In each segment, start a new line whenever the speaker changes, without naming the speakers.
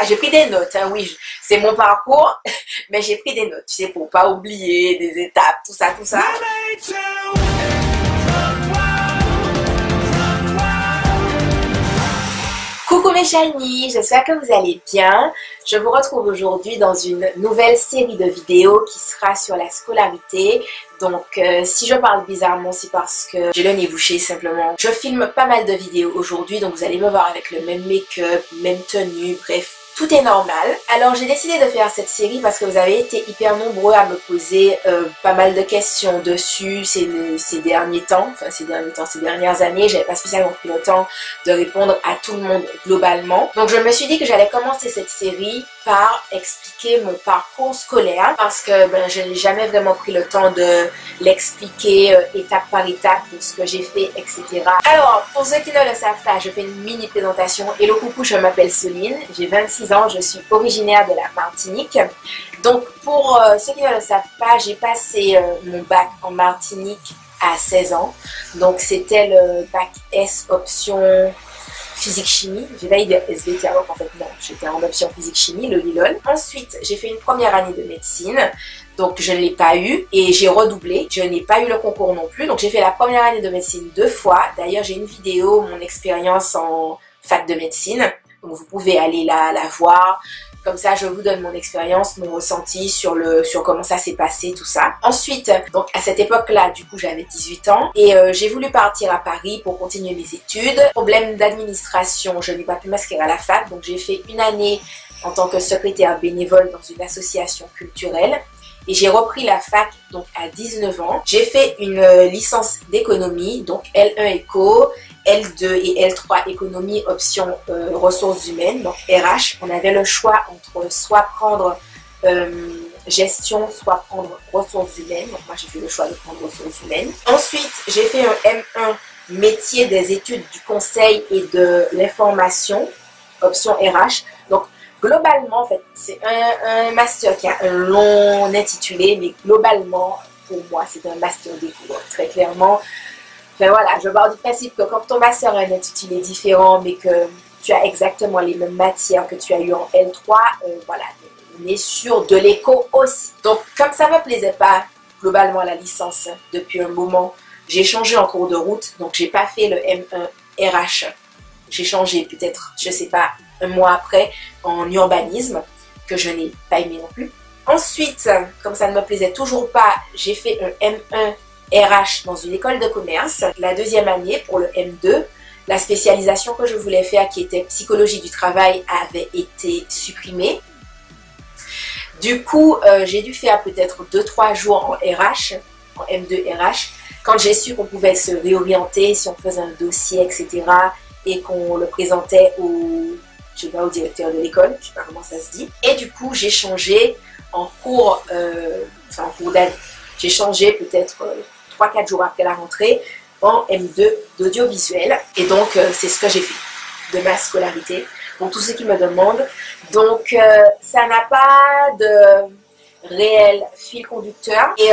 J'ai pris des notes, hein, oui, c'est mon parcours, mais j'ai pris des notes, tu sais, pour pas oublier des étapes, tout ça, tout ça. Coucou mes shiny, j'espère que vous allez bien. Je vous retrouve aujourd'hui dans une nouvelle série de vidéos qui sera sur la scolarité. Donc si je parle bizarrement, c'est parce que j'ai le nez bouché simplement. Je filme pas mal de vidéos aujourd'hui, donc vous allez me voir avec le même make-up, même tenue, bref. Tout est normal. Alors j'ai décidé de faire cette série parce que vous avez été hyper nombreux à me poser pas mal de questions dessus ces derniers temps. Enfin ces dernières années, j'avais pas spécialement pris le temps de répondre à tout le monde globalement. Donc je me suis dit que j'allais commencer cette série par expliquer mon parcours scolaire parce que je n'ai jamais vraiment pris le temps de l'expliquer étape par étape de ce que j'ai fait, etc. Alors pour ceux qui ne le savent pas, je fais une mini présentation. Hello coucou, je m'appelle Soline, j'ai 26 ans, je suis originaire de la Martinique. Donc pour ceux qui ne le savent pas, j'ai passé mon bac en Martinique à 16 ans. Donc c'était le bac S option physique-chimie. J'ai validé SVT alors qu'en fait non, j'étais en option physique-chimie, le LILOL. Ensuite, j'ai fait une première année de médecine. Donc je ne l'ai pas eu et j'ai redoublé. Je n'ai pas eu le concours non plus. Donc j'ai fait la première année de médecine 2 fois. D'ailleurs j'ai une vidéo, mon expérience en fac de médecine. Donc vous pouvez aller la voir. Comme ça, je vous donne mon expérience, mon ressenti sur comment ça s'est passé, tout ça. Ensuite, donc à cette époque-là, du coup, j'avais 18 ans et j'ai voulu partir à Paris pour continuer mes études. Problème d'administration, je n'ai pas pu m'inscrire à la fac, donc j'ai fait une année en tant que secrétaire bénévole dans une association culturelle. Et j'ai repris la fac donc à 19 ans. J'ai fait une licence d'économie, donc L1 éco, L2 et L3 économie option ressources humaines, donc RH. On avait le choix entre soit prendre gestion, soit prendre ressources humaines. Donc moi j'ai fait le choix de prendre ressources humaines. Ensuite j'ai fait un M1 métier des études du conseil et de l'information, option RH. Donc globalement, en fait, c'est un master qui a un long intitulé, mais globalement, pour moi, c'est un master d'éco. Très clairement, enfin voilà, je pars du principe que quand ton master a un intitulé différent, mais que tu as exactement les mêmes matières que tu as eu en L3, voilà, on est sûr de l'éco aussi. Donc, comme ça ne me plaisait pas, globalement, la licence depuis un moment, j'ai changé en cours de route, donc j'ai pas fait le M1 RH. J'ai changé peut-être, je sais pas, un mois après en urbanisme que je n'ai pas aimé non plus. Ensuite, comme ça ne me plaisait toujours pas, j'ai fait un M1 RH dans une école de commerce. La deuxième année pour le M2, la spécialisation que je voulais faire qui était psychologie du travail avait été supprimée. Du coup, j'ai dû faire peut-être 2-3 jours en RH, en M2 RH, quand j'ai su qu'on pouvait se réorienter si on faisait un dossier, etc. et qu'on le présentait je sais pas, au directeur de l'école, je sais pas comment ça se dit. Et du coup, j'ai changé en cours d'année. J'ai changé peut-être 3-4 jours après la rentrée en M2 d'audiovisuel. Et donc, c'est ce que j'ai fait de ma scolarité, pour tous ceux qui me demandent. Donc, ça n'a pas de réel fil conducteur. Et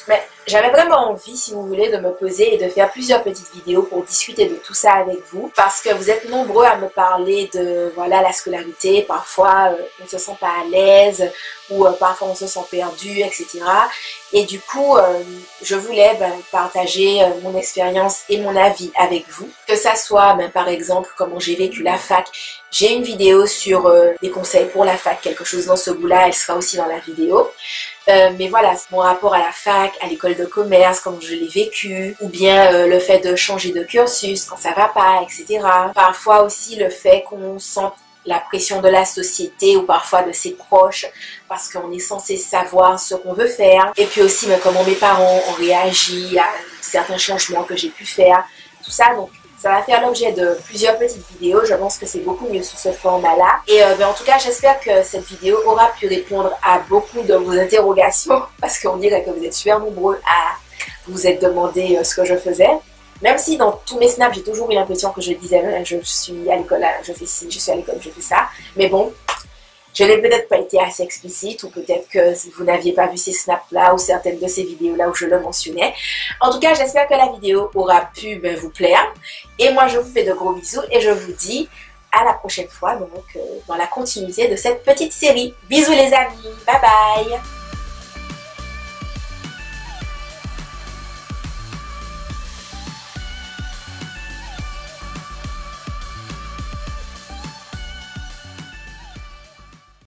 mais j'avais vraiment envie, si vous voulez, de me poser et de faire plusieurs petites vidéos pour discuter de tout ça avec vous. Parce que vous êtes nombreux à me parler de voilà, la scolarité. Parfois, on ne se sent pas à l'aise ou parfois on se sent perdu, etc. Et du coup, je voulais partager mon expérience et mon avis avec vous. Que ça soit, par exemple, comment j'ai vécu la fac. J'ai une vidéo sur des conseils pour la fac, quelque chose dans ce goût-là, elle sera aussi dans la vidéo. Mais voilà, mon rapport à la fac, à l'école de commerce, comment je l'ai vécu, ou bien le fait de changer de cursus quand ça va pas, etc. Parfois aussi le fait qu'on sente la pression de la société ou parfois de ses proches parce qu'on est censé savoir ce qu'on veut faire. Et puis aussi comment mes parents ont réagi à certains changements que j'ai pu faire, tout ça. Donc ça va faire l'objet de plusieurs petites vidéos. Je pense que c'est beaucoup mieux sous ce format-là. Et en tout cas, j'espère que cette vidéo aura pu répondre à beaucoup de vos interrogations parce qu'on dirait que vous êtes super nombreux à vous être demandé ce que je faisais. Même si dans tous mes snaps, j'ai toujours eu l'impression que je disais je suis à l'école, je fais ci, je suis à l'école, je fais ça. Mais bon, je n'ai peut-être pas été assez explicite ou peut-être que vous n'aviez pas vu ces snaps-là ou certaines de ces vidéos-là où je le mentionnais. En tout cas, j'espère que la vidéo aura pu vous plaire. Et moi, je vous fais de gros bisous et je vous dis à la prochaine fois, donc dans la continuité de cette petite série. Bisous les amis, bye bye!